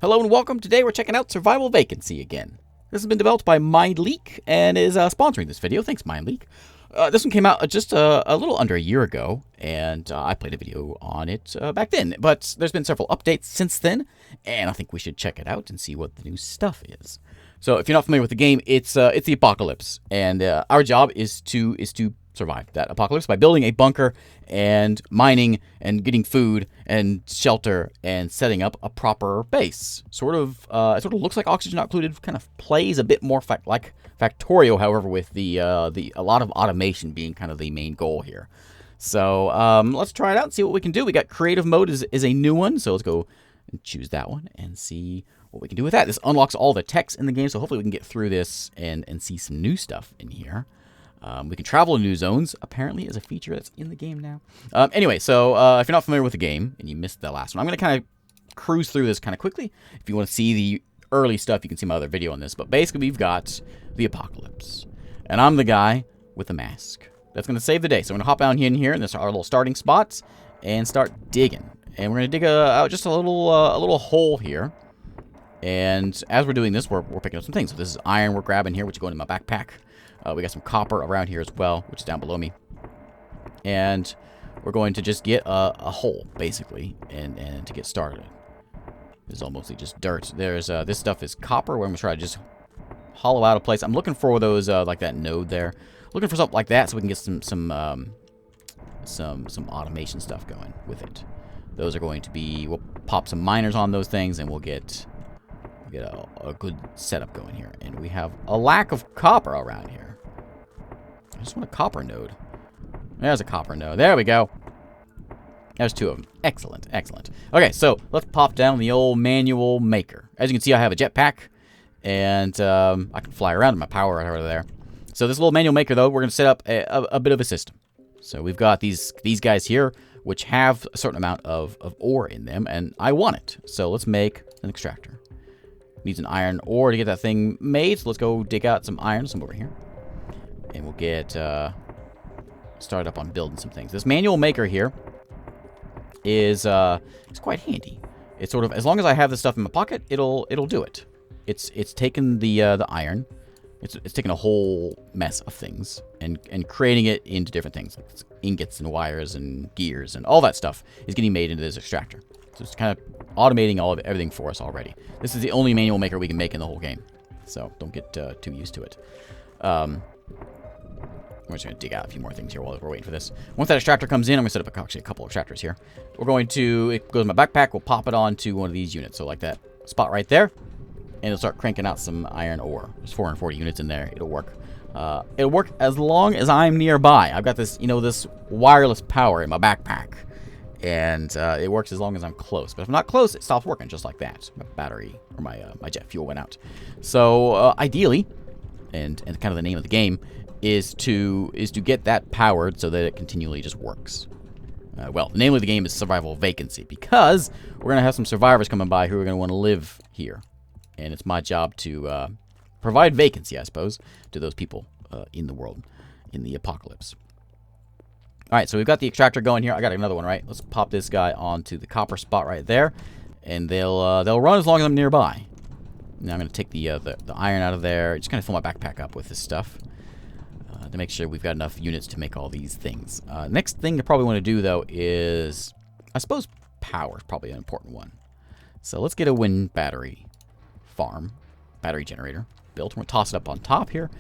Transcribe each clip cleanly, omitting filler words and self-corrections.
Hello and welcome. Today we're checking out Survival Vacancy again. This has been developed by MindLeak and is sponsoring this video. Thanks, MindLeak. This one came out just a little under a year ago, and I played a video on it back then. But there's been several updates since then, and I think we should check it out and see what the new stuff is. So if you're not familiar with the game, it's the apocalypse, and our job is to survive that apocalypse by building a bunker and mining and getting food and shelter and setting up a proper base. It sort of looks like Oxygen Not Included. Kind of plays a bit more like Factorio, however, with a lot of automation being kind of the main goal here. So let's try it out and see what we can do. We got creative mode is a new one, so let's go and choose that one and see what we can do with that. This unlocks all the text in the game, so hopefully we can get through this and see some new stuff in here. We can travel to new zones, apparently, is a feature that's in the game now. Anyway, so if you're not familiar with the game and you missed the last one, I'm going to kind of cruise through this kind of quickly. If you want to see the early stuff, you can see my other video on this. But basically, we've got the apocalypse. And I'm the guy with the mask. That's going to save the day. So I'm going to hop down in here, and this is our little starting spots, and start digging. And we're going to dig out just a little hole here. And as we're doing this, we're picking up some things. So this is iron we're grabbing here, which is going in my backpack. We got some copper around here as well, which is down below me. And we're going to just get a hole, basically, and to get started. This is all mostly just dirt. There's this stuff is copper. We're going to try to just hollow out a place. I'm looking for those, like that node there. Looking for something like that so we can get some automation stuff going with it. Those are going to be, we'll pop some miners on those things, and we'll get a good setup going here. And we have a lack of copper around here. I just want a copper node. There's a copper node. There we go. There's two of them. Excellent, excellent. Okay, so let's pop down the old manual maker. As you can see, I have a jetpack, and I can fly around in my power right over there. So this little manual maker, though, we're going to set up a bit of a system. So we've got these guys here, which have a certain amount of ore in them, and I want it. So let's make an extractor. Needs an iron ore to get that thing made, so let's go dig out some iron, some over here. And we'll get started up on building some things. This manual maker here is it's quite handy. It's sort of, as long as I have this stuff in my pocket, it'll do it. It's taken the iron, it's taken a whole mess of things and creating it into different things, like ingots and wires and gears and all that stuff is getting made into this extractor. So it's kind of automating everything for us already. This is the only manual maker we can make in the whole game, so don't get too used to it. We're just going to dig out a few more things here while we're waiting for this. Once that extractor comes in, I'm going to set up actually a couple of extractors here. We're going to, it goes in my backpack, we'll pop it onto one of these units. So like that spot right there, and it'll start cranking out some iron ore. There's 440 units in there. It'll work. It'll work as long as I'm nearby. I've got this, this wireless power in my backpack. And it works as long as I'm close. But if I'm not close, it stops working just like that. My battery, or my jet fuel went out. So ideally, and kind of the name of the game, is to get that powered so that it continually just works. Well, the name of the game is Survival Vacancy, because we're going to have some survivors coming by who are going to want to live here. And it's my job to provide vacancy, I suppose, to those people in the world, in the apocalypse. Alright, so we've got the extractor going here. I got another one, right? Let's pop this guy onto the copper spot right there. And they'll run as long as I'm nearby. Now I'm going to take the iron out of there. Just kind of fill my backpack up with this stuff. To make sure we've got enough units to make all these things. Next thing you probably want to do, though, is, I suppose power is probably an important one. So let's get a wind battery farm, battery generator built. We're going to toss it up on top here,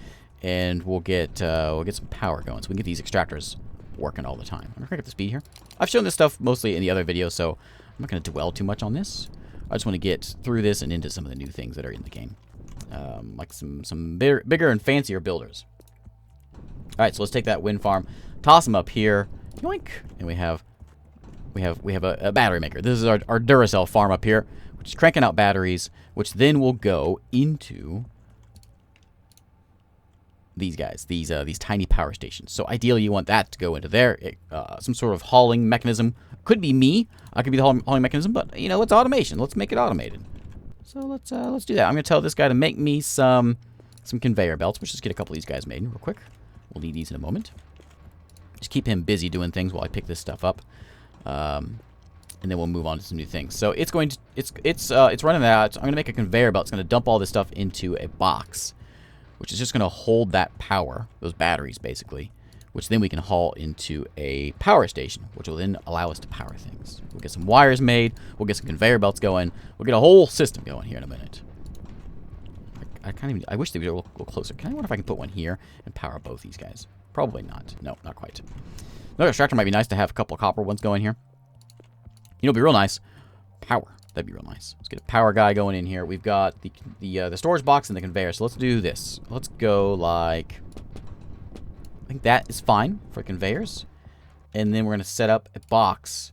and we'll get some power going so we can get these extractors working all the time. I'm going to crank up the speed here. I've shown this stuff mostly in the other videos, so I'm not going to dwell too much on this. I just want to get through this and into some of the new things that are in the game, like some bigger and fancier builders. All right, so let's take that wind farm, toss them up here, yoink, and we have a battery maker. This is our Duracell farm up here, which is cranking out batteries, which then will go into these guys, these tiny power stations. So ideally, you want that to go into there. Some sort of hauling mechanism. Could be me. I could be the hauling mechanism, but it's automation. Let's make it automated. So let's do that. I'm gonna tell this guy to make me some conveyor belts. Let's just get a couple of these guys made real quick. We'll need these in a moment. Just keep him busy doing things while I pick this stuff up. and then we'll move on to some new things. So it's going to it's running that. I'm going to make a conveyor belt. It's going to dump all this stuff into a box, which is just going to hold that power, those batteries basically, which then we can haul into a power station, which will then allow us to power things. We'll get some wires made. We'll get some conveyor belts going. We'll get a whole system going here in a minute. I can't even. I wish they were a little closer. Can I wonder if I can put one here and power both these guys? Probably not. No, not quite. Another extractor might be nice to have a couple of copper ones going here. You know, it'd be real nice. Power. That'd be real nice. Let's get a power guy going in here. We've got the storage box and the conveyor. So let's do this. Let's go like, I think that is fine for conveyors. And then we're going to set up a box,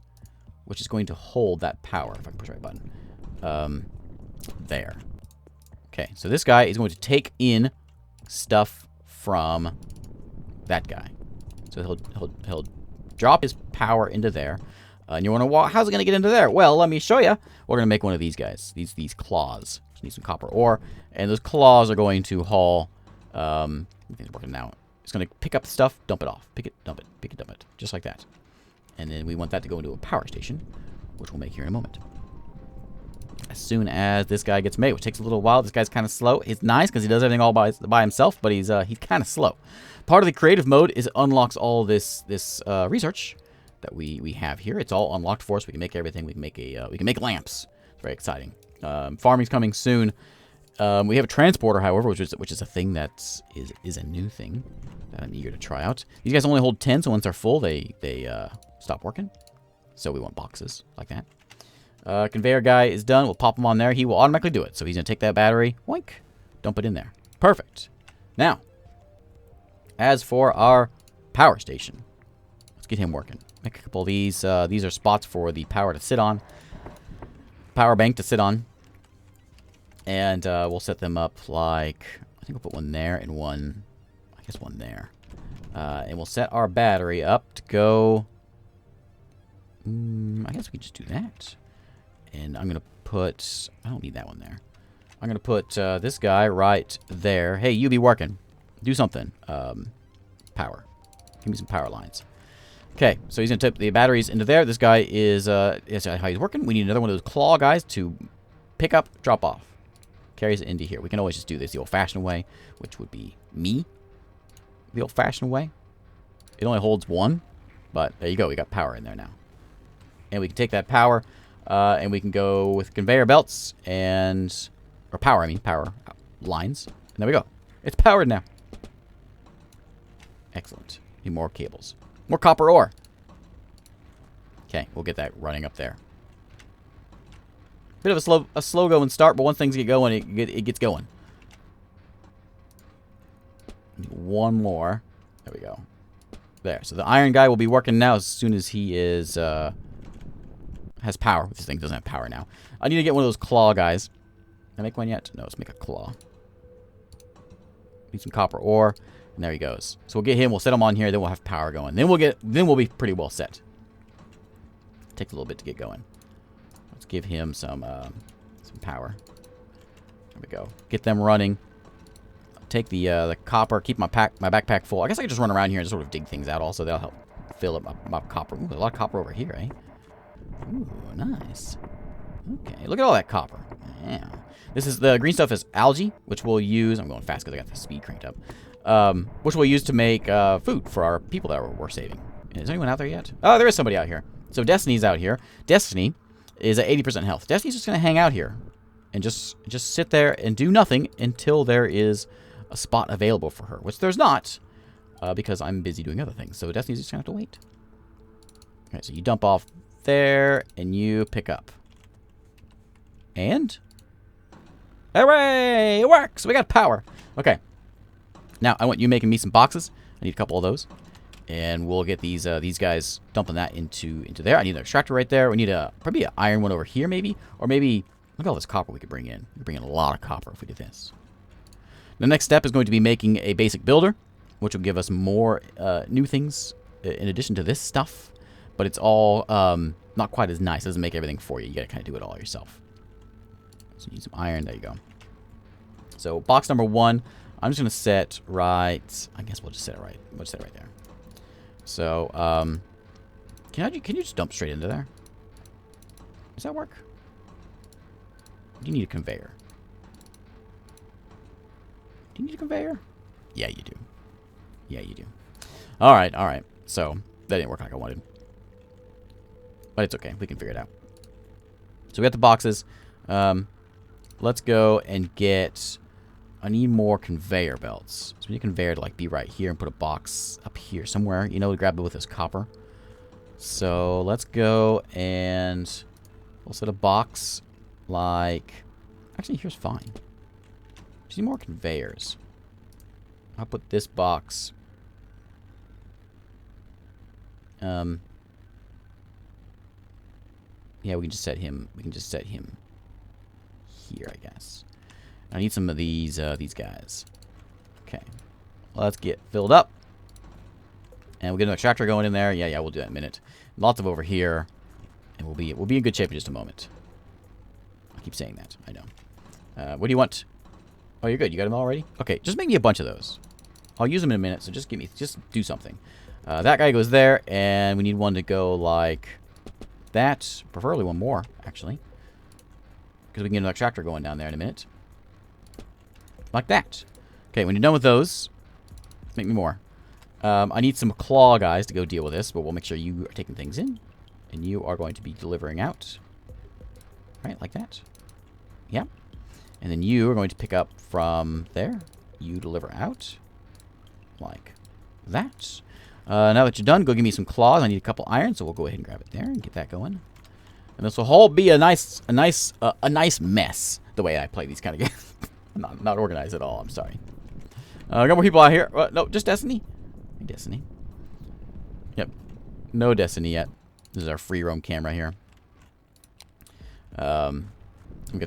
which is going to hold that power. If I can push the right button. There. Okay, so this guy is going to take in stuff from that guy. So he'll drop his power into there. And you want to, well, how's it going to get into there? Well, let me show you. We're going to make one of these guys. These claws. Just need some copper ore. And those claws are going to haul, I think it's working now. It's going to pick up stuff, dump it off. Pick it, dump it. Pick it, dump it. Just like that. And then we want that to go into a power station, which we'll make here in a moment. As soon as this guy gets made, which takes a little while. This guy's kind of slow. It's nice because he does everything all by himself, but he's kind of slow. Part of the creative mode is it unlocks all this research that we have here. It's all unlocked for us. We can make everything. We can make lamps. It's very exciting. Farming's coming soon. We have a transporter, however, which is a thing that is a new thing that I'm eager to try out. These guys only hold 10, so once they're full, they stop working. So we want boxes like that. Conveyor guy is done. We'll pop him on there. He will automatically do it. So he's going to take that battery, oink, dump it in there. Perfect. Now, as for our power station, let's get him working. Make a couple of these. These are spots for the power to sit on. Power bank to sit on. And we'll set them up like, I think we'll put one there and one, I guess one there. And we'll set our battery up to go, I guess we can just do that. And I'm going to put, I don't need that one there. I'm going to put this guy right there. Hey, you be working. Do something. Power. Give me some power lines. Okay, so he's going to tip the batteries into there. This guy is how he's working. We need another one of those claw guys to pick up, drop off. Carries it into here. We can always just do this the old-fashioned way, which would be me. The old-fashioned way. It only holds one, but there you go. We got power in there now. And we can take that power, and we can go with conveyor belts and, or power, power lines. And there we go. It's powered now. Excellent. Need more cables. More copper ore. Okay, we'll get that running up there. Bit of a slow going start, but once things get going, it gets going. One more. There we go. There. So the iron guy will be working now as soon as he is has power. This thing doesn't have power now. I need to get one of those claw guys. Can I make one yet? No, let's make a claw. Need some copper ore. And there he goes. So we'll get him, we'll set him on here, then we'll have power going. Then we'll be pretty well set. Takes a little bit to get going. Let's give him some power. There we go. Get them running. Take the copper, keep my backpack full. I guess I could just run around here and sort of dig things out also. That'll help fill up my copper. Ooh, there's a lot of copper over here, eh? Ooh, nice. Okay, look at all that copper. Yeah. This is, the green stuff is algae, which we'll use. I'm going fast because I got the speed cranked up. Which we'll use to make food for our people that we're saving. Is anyone out there yet? Oh, there is somebody out here. So Destiny's out here. Destiny is at 80% health. Destiny's just going to hang out here and just sit there and do nothing until there is a spot available for her, which there's not because I'm busy doing other things. So Destiny's just going to have to wait. All right, so you dump off there and you pick up. And hooray! It works! We got power. Okay. Now, I want you making me some boxes. I need a couple of those. And we'll get these guys dumping that into there. I need an extractor right there. We need probably an iron one over here, maybe. Or maybe, look at all this copper we could bring in. We could bring in a lot of copper if we did this. The next step is going to be making a basic builder, which will give us more new things in addition to this stuff. But it's all not quite as nice. It doesn't make everything for you. You got to kind of do it all yourself. So you need some iron. There you go. So box number 1. I'm just going to set right, I guess we'll just set it right. We'll just set it right there. So, can you just dump straight into there? Does that work? Do you need a conveyor? Do you need a conveyor? Yeah, you do. Yeah, you do. Alright, alright. So, that didn't work like I wanted. But it's okay. We can figure it out. So we got the boxes. Let's go and get... I need more conveyor belts. So we need a conveyor to like be right here and put a box up here somewhere. You know, to grab it with this copper. So let's go and we'll set a box like... Actually, here's fine. Just need more conveyors. I'll put this box... yeah, we can just set him. We can just set him here, I guess. I need some of these guys. Okay, well, let's get filled up, and we'll get an extractor going in there. Yeah, we'll do that in a minute. Lots of over here, and we'll be in good shape in just a moment. I keep saying that. I know. What do you want? Oh, you're good. You got them already. Okay, just make me a bunch of those. I'll use them in a minute. So just do something. That guy goes there, and we need one to go like that. Preferably one more, actually. Because we can get an extractor going down there in a minute. Like that. Okay, when you're done with those, make me more. I need some claw guys to go deal with this, but we'll make sure you are taking things in. And you are going to be delivering out. Right, like that. Yeah. And then you are going to pick up from there. You deliver out. Like that. Now that you're done, go give me some claws. I need a couple iron, so we'll go ahead and grab it there and get that going. And this will all be a nice mess. The way I play these kind of games, not organized at all. I'm sorry. I got more people out here. No, just Destiny. Destiny. Yep. No Destiny yet. This is our free roam camera here.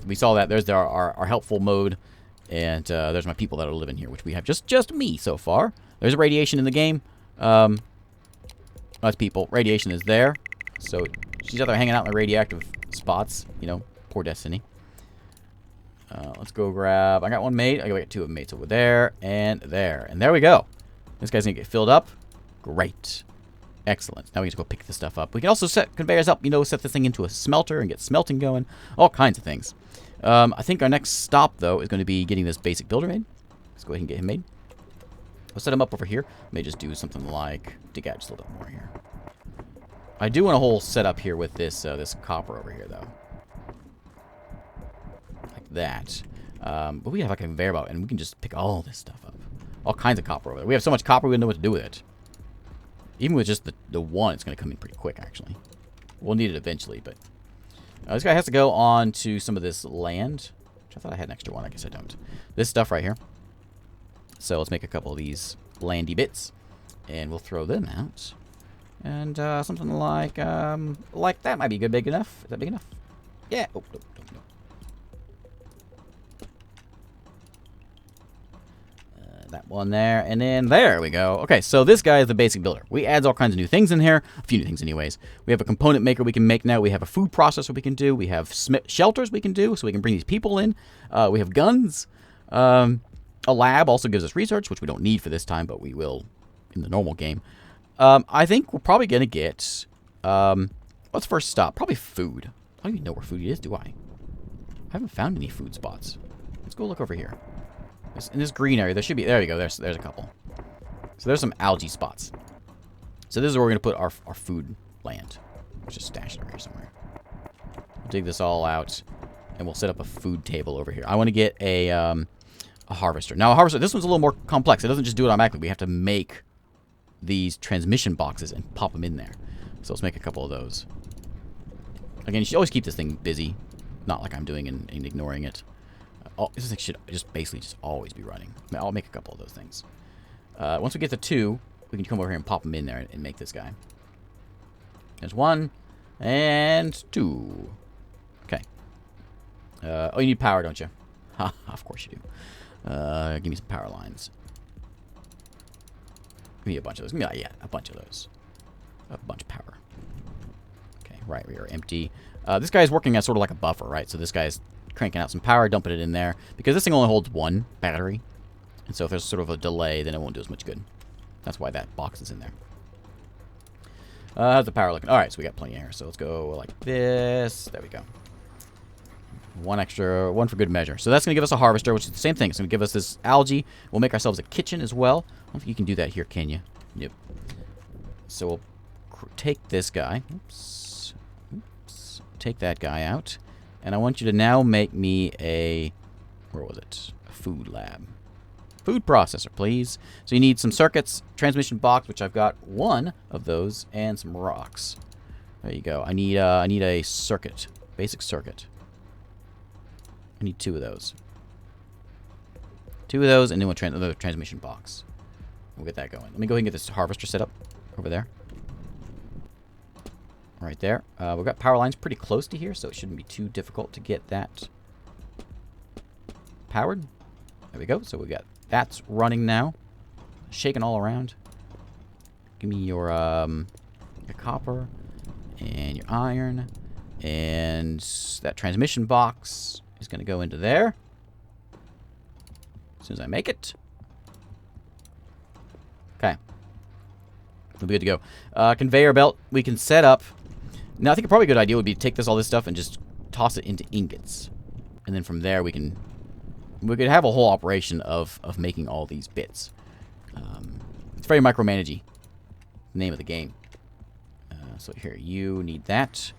We saw that. There's our helpful mode, and there's my people that are living here, which we have just me so far. There's a radiation in the game. That's people. Radiation is there. So she's out there hanging out in the radioactive spots. You know, poor Destiny. Let's go grab... I got one mate. I got two of them mates over there and there. And there we go. This guy's going to get filled up. Great. Excellent. Now we can just go pick this stuff up. We can also set conveyors up. You know, set this thing into a smelter and get smelting going. All kinds of things. I think our next stop, though, is going to be getting this basic builder made. Let's go ahead and get him made. We'll set him up over here. May just do something like dig out just a little bit more here. I do want a whole setup here with this this copper over here, though. Like that. But we have like a conveyor belt, and we can just pick all this stuff up. All kinds of copper over there. We have so much copper, we don't know what to do with it. Even with just the one, it's going to come in pretty quick, actually. We'll need it eventually, but... this guy has to go on to some of this land. Which I thought I had an extra one. I guess I don't. This stuff right here. So let's make a couple of these landy bits. And we'll throw them out. And something like that might be good, big enough. Is that big enough? Yeah. Oh, no. That one there, and then there we go. Okay, so this guy is the basic builder. We adds all kinds of new things in here. A few new things anyways. We have a component maker we can make now. We have a food processor we can do. We have shelters we can do, so we can bring these people in. We have guns. A lab also gives us research, which we don't need for this time, but we will in the normal game. I think we're probably going to get... let's first stop. Probably food. I don't even know where food is, do I? I haven't found any food spots. Let's go look over here. In this green area, there should be... There you go. There's a couple. So there's some algae spots. So this is where we're going to put our food land. Let's just stash it over here somewhere. We'll dig this all out, and we'll set up a food table over here. I want to get a harvester. Now, a harvester... This one's a little more complex. It doesn't just do it automatically. We have to make these transmission boxes and pop them in there. So let's make a couple of those. Again, you should always keep this thing busy. Not like I'm doing and ignoring it. This thing should just basically just always be running. I'll make a couple of those things. Once we get to 2, we can come over here and pop them in there and make this guy. There's 1 and 2. Okay. Oh, you need power, don't you? Ha, of course you do. Give me some power lines. Give me a bunch of those. Give me, yeah, a bunch of those. A bunch of power. Okay, right, we are empty. This guy is working as sort of like a buffer, right? So this guy's cranking out some power, dumping it in there. Because this thing only holds 1 battery. And so if there's sort of a delay, then it won't do as much good. That's why that box is in there. How's the power looking? All right, so we got plenty of air. So let's go like this. There we go. One extra, one for good measure. So that's going to give us a harvester, which is the same thing. It's going to give us this algae. We'll make ourselves a kitchen as well. I don't think you can do that here, can you? Nope. So we'll take this guy. Oops. Oops. Take that guy out. And I want you to now make me a, where was it? A food lab. Food processor, please. So you need some circuits, transmission box, which I've got one of those, and some rocks. There you go. I need a circuit, basic circuit. I need 2 of those. 2 of those, and then another transmission box. We'll get that going. Let me go ahead and get this harvester set up over there. Right there. We've got power lines pretty close to here, so it shouldn't be too difficult to get that powered. There we go. So we got that's running now. Shaking all around. Give me your copper and your iron, and that transmission box is going to go into there as soon as I make it. Okay. We'll be good to go. Conveyor belt we can set up. Now, I think probably a good idea would be to take all this stuff and just toss it into ingots. And then from there we could have a whole operation of making all these bits. It's very micromanagey. Name of the game. So here, you need that.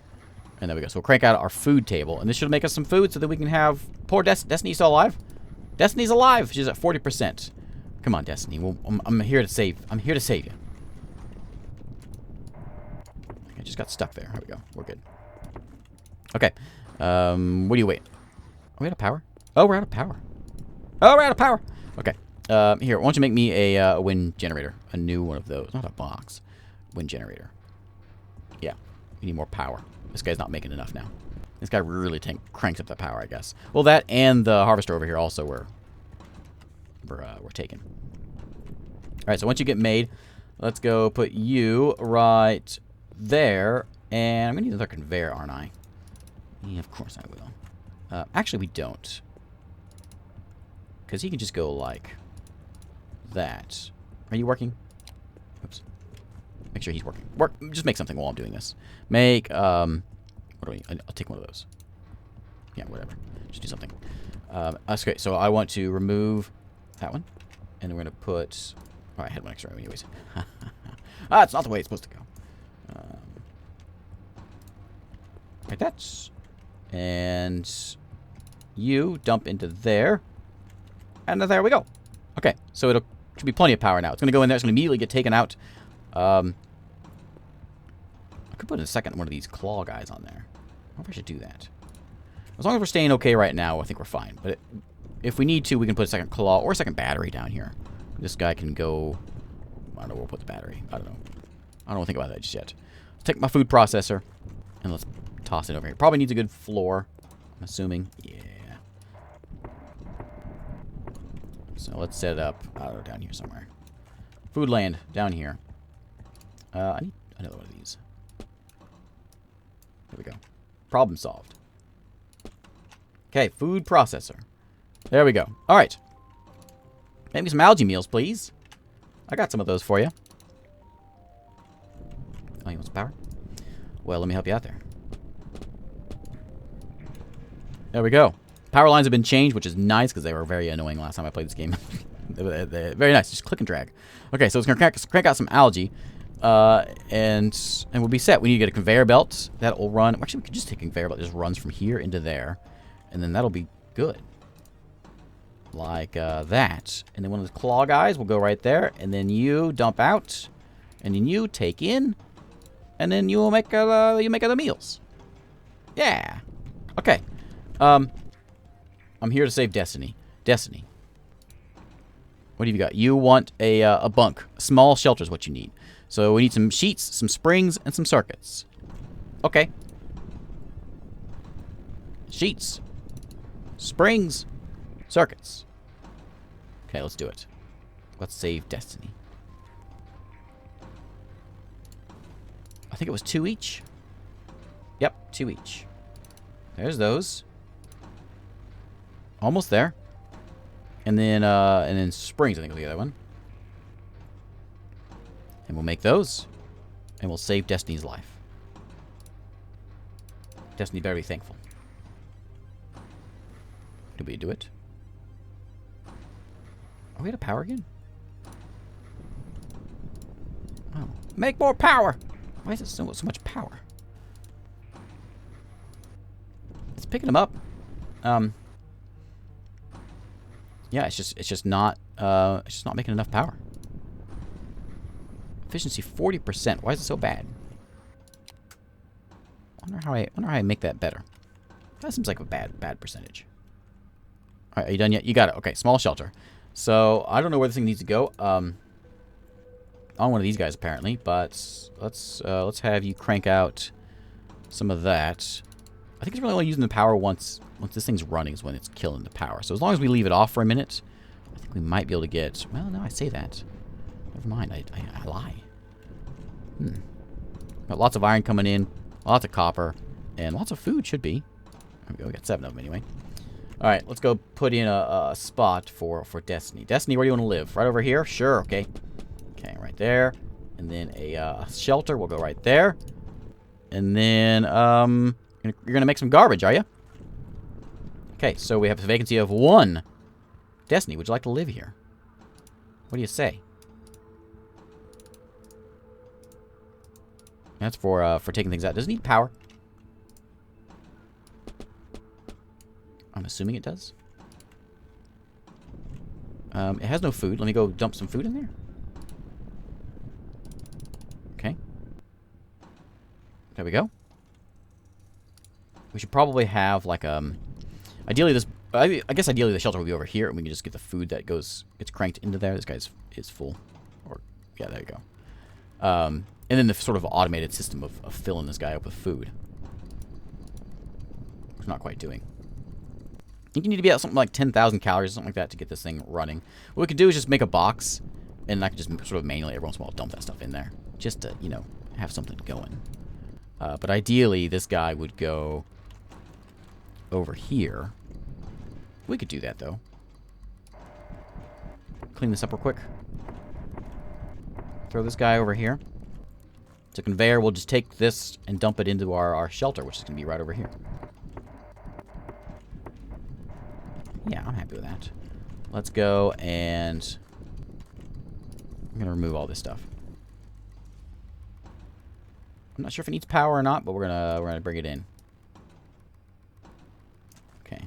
And there we go. So we'll crank out our food table. And this should make us some food so that we can have... Poor Destiny still alive? Destiny's alive. She's at 40%. Come on, Destiny. Well, I'm here to save. I'm here to save you. I just got stuck there. There we go. We're good. Okay. What do you wait? Are we out of power? Oh, we're out of power. Oh, we're out of power. Okay. Here, why don't you make me a wind generator? A new one of those. Not a box. Wind generator. Yeah. We need more power. This guy's not making enough now. This guy really cranks up the power, I guess. Well, that and the harvester over here also we're taking. All right, so once you get made, let's go put you right there. And I'm going to need another conveyor, aren't I? Yeah, of course I will. Actually, we don't. Because he can just go like that. Are you working? Oops. Make sure he's working. Just make something while I'm doing this. Make, what do we, I'll take one of those. Yeah, whatever. Just do something. That's great. So I want to remove that one. And we're going to put, oh, I had one extra anyways. It's not the way it's supposed to go. Like that. And you dump into there. And there we go. Okay, so it should be plenty of power now. It's going to go in there. It's going to immediately get taken out. I could put a second one of these claw guys on there. I wonder if I should do that. As long as we're staying okay right now, I think we're fine. But if we need to, we can put a second claw or a second battery down here. This guy can go... I don't know where we'll put the battery. I don't know. I don't think about that just yet. Let's take my food processor and let's toss it over here. Probably needs a good floor, I'm assuming. Yeah. So let's set it up, I don't know, down here somewhere. Food land, down here. I need another one of these. There we go. Problem solved. Okay, food processor. There we go. All right. Make me some algae meals, please. I got some of those for you. Oh, you want some power? Well, let me help you out there. There we go. Power lines have been changed, which is nice because they were very annoying last time I played this game. They're very nice. Just click and drag. Okay, so it's going to crank out some algae. And we'll be set. We need to get a conveyor belt that will run. Actually, we could just take a conveyor belt that just runs from here into there. And then that'll be good. Like that. And then one of the claw guys will go right there. And then you dump out. And then you take in. And then you will make other meals. Yeah. Okay. I'm here to save Destiny. Destiny. What have you got? You want a bunk. A small shelter is what you need. So we need some sheets, some springs, and some circuits. Okay. Sheets. Springs. Circuits. Okay, let's do it. Let's save Destiny. I think it was 2 each. Yep, 2 each. There's those. Almost there. And then springs, I think was the other one. And we'll make those. And we'll save Destiny's life. Destiny better be thankful. Did we do it? Are we out of power again? Oh. Make more power! Why is it so much power? It's picking them up. Yeah, it's just not making enough power. Efficiency 40%. Why is it so bad? Wonder how I make that better. That seems like a bad percentage. All right, are you done yet? You got it. Okay, small shelter. So I don't know where this thing needs to go. On one of these guys apparently, but let's have you crank out some of that. I think it's really only using the power once this thing's running is when it's killing the power. So as long as we leave it off for a minute, I think we might be able to get... Well, no, I say that. Never mind, I lie. Got lots of iron coming in, lots of copper, and lots of food should be. There we go, we got 7 of them anyway. Alright, let's go put in a spot for Destiny. Destiny, where do you want to live? Right over here? Sure, okay. Okay, right there. And then a shelter will go right there. And then, you're going to make some garbage, are you? Okay, so we have a vacancy of 1. Destiny, would you like to live here? What do you say? That's for taking things out. Does it need power? I'm assuming it does. It has no food. Let me go dump some food in there. Okay. There we go. We should probably have like ideally this. I guess ideally the shelter will be over here, and we can just get the food that gets cranked into there. This guy's is full. Or yeah, there you go. And then the sort of automated system of filling this guy up with food. It's not quite doing. I think you need to be at something like 10,000 calories or something like that to get this thing running. What we could do is just make a box, and I could just sort of manually every once in a while dump that stuff in there. Just to, you know, have something going. But ideally, this guy would go over here. We could do that, though. Clean this up real quick. Throw this guy over here. So conveyor will just take this and dump it into our shelter, which is going to be right over here. Yeah, I'm happy with that. Let's go and... I'm going to remove all this stuff. I'm not sure if it needs power or not, but we're gonna bring it in. Okay.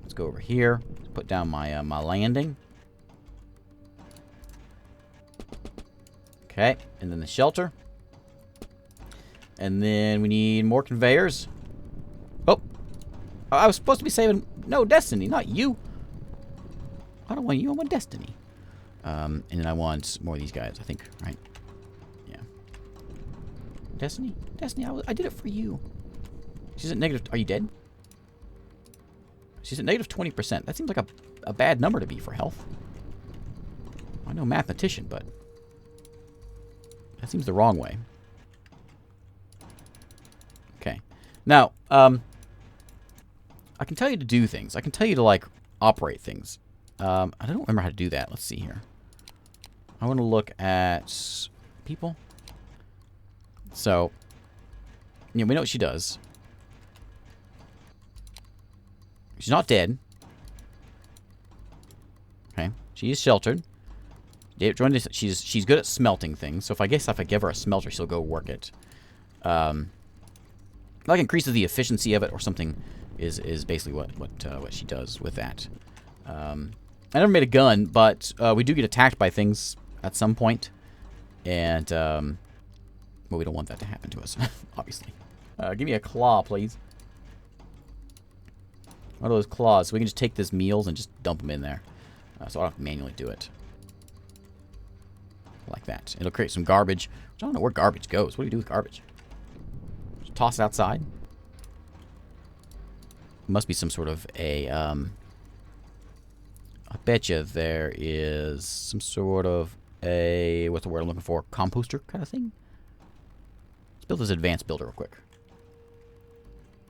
Let's go over here. Put down my my landing. Okay, and then the shelter. And then we need more conveyors. Oh, I was supposed to be saving... No, Destiny, not you. I don't want you, I want Destiny. And then I want more of these guys, I think, right? Yeah. Destiny? Destiny, I did it for you. She's at negative... Are you dead? She's at negative 20%. That seems like a bad number to be for health. I know mathematician, but... That seems the wrong way. Okay. Now, I can tell you to do things. I can tell you to, like, operate things. I don't remember how to do that. Let's see here. I want to look at people. So, yeah, we know what she does. She's not dead. Okay. She is sheltered. She's good at smelting things. So if I give her a smelter, she'll go work it. Like increases the efficiency of it or something is basically what she does with that. I never made a gun, but we do get attacked by things at some point, and well, we don't want that to happen to us, obviously. Give me a claw, please. One of those claws, so we can just take this meals and just dump them in there, so I don't have to manually do it. Like that. It'll create some garbage. I don't know where garbage goes. What do you do with garbage? Just toss it outside? Must be some sort of a, I bet you there is some sort of a, what's the word I'm looking for? Composter kind of thing? Let's build this advanced builder real quick.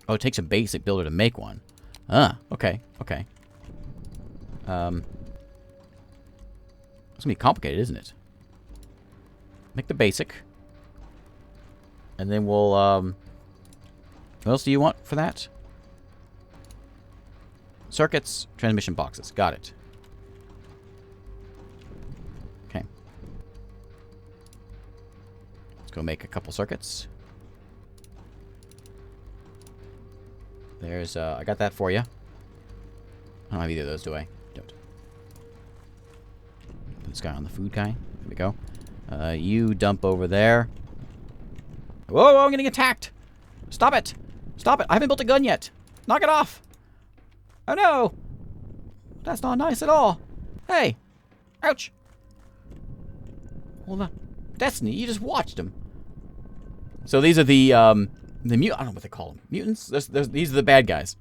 Oh, it takes a basic builder to make one. Ah, okay, okay. It's gonna be complicated, isn't it? Make the basic. And then we'll, what else do you want for that? Circuits, transmission boxes. Got it. Okay. Let's go make a couple circuits. There's, I got that for you. I don't have either of those, do I? Don't. Put this guy on the food guy. There we go. You dump over there. Whoa, I'm getting attacked! Stop it! Stop it! I haven't built a gun yet! Knock it off! Oh no! That's not nice at all. Hey! Ouch! Hold on. Destiny, you just watched him. So these are the I don't know what they call them. Mutants? These are the bad guys.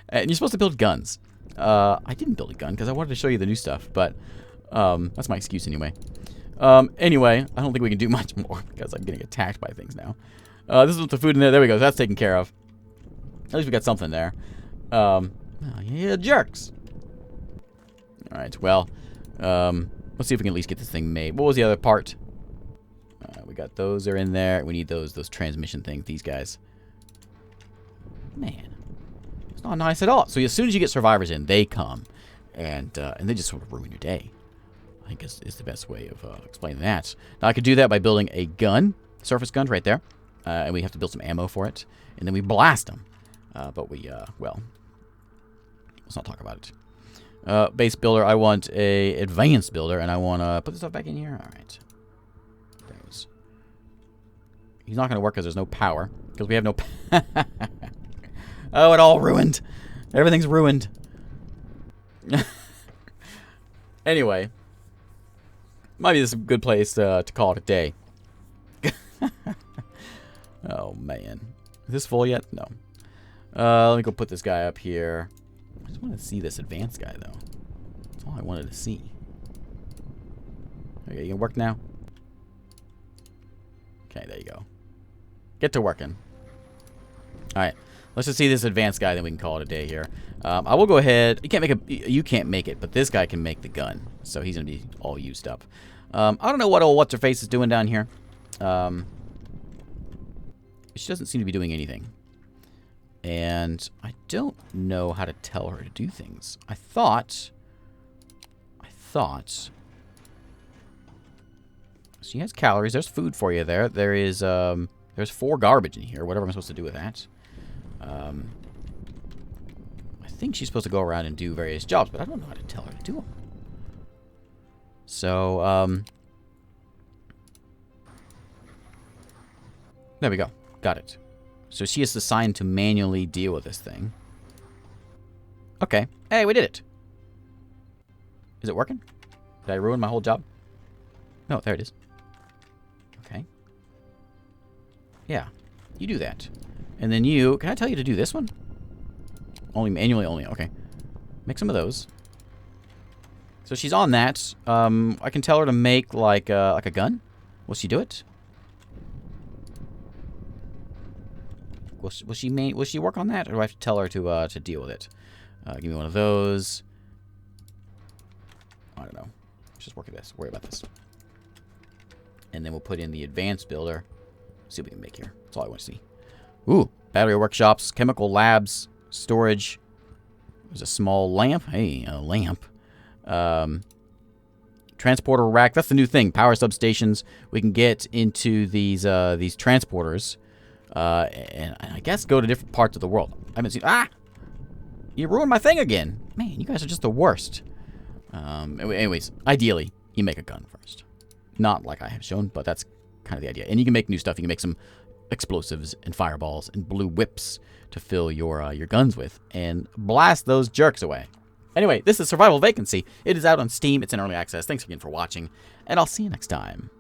And you're supposed to build guns. I didn't build a gun because I wanted to show you the new stuff, but that's my excuse anyway. Anyway, I don't think we can do much more because I'm getting attacked by things now. This is the food in there. There we go. That's taken care of. At least we got something there. Oh, yeah, jerks. Alright, well, let's see if we can at least get this thing made. What was the other part? We got those are in there. We need those transmission things, these guys. Man, it's not nice at all. So as soon as you get survivors in, they come, and they just sort of ruin your day. I think is the best way of explaining that. Now, I could do that by building a gun, surface guns right there, and we have to build some ammo for it, and then we blast them. But we, well, let's not talk about it. Base builder, I want a advanced builder, and I want to put this stuff back in here. All right. There's. He's not going to work because there's no power, because we have no. Oh, it all ruined. Everything's ruined. Anyway. Might be this a good place to call it a day. Oh, man. Is this full yet? No. Let me go put this guy up here. I just want to see this advanced guy, though. That's all I wanted to see. Okay, you can work now? Okay, there you go. Get to working. Alright. Let's just see this advanced guy, then we can call it a day here. I will go ahead. You can't make it, but this guy can make the gun. So he's going to be all used up. I don't know what old What's-Her-Face is doing down here. She doesn't seem to be doing anything. And I don't know how to tell her to do things. I thought she has calories. There's food for you there. There's 4 garbage in here. Whatever I'm supposed to do with that. I think she's supposed to go around and do various jobs, but I don't know how to tell her to do them. So, there we go. Got it. So she is assigned to manually deal with this thing. Okay. Hey, we did it. Is it working? Did I ruin my whole job? No, there it is. Okay. Yeah. You do that. And then you... Can I tell you to do this one? Only manually, only. Okay. Make some of those. So she's on that. I can tell her to make like a gun. Will she do it? Will she work on that, or do I have to tell her to deal with it? Give me one of those. I don't know. Let's just work at this. Worry about this. And then we'll put in the advanced builder. See what we can make here. That's all I want to see. Ooh, battery workshops, chemical labs, storage. There's a small lamp. Hey, a lamp. Transporter rack. That's the new thing. Power substations. We can get into these transporters, and I guess go to different parts of the world. I haven't seen. Ah, you ruined my thing again. Man, you guys are just the worst. Anyways, ideally, you make a gun first. Not like I have shown, but that's kind of the idea. And you can make new stuff. You can make some explosives and fireballs and blue whips to fill your guns with and blast those jerks away. Anyway, this is Survival Vacancy. It is out on Steam. It's in early access. Thanks again for watching, and I'll see you next time.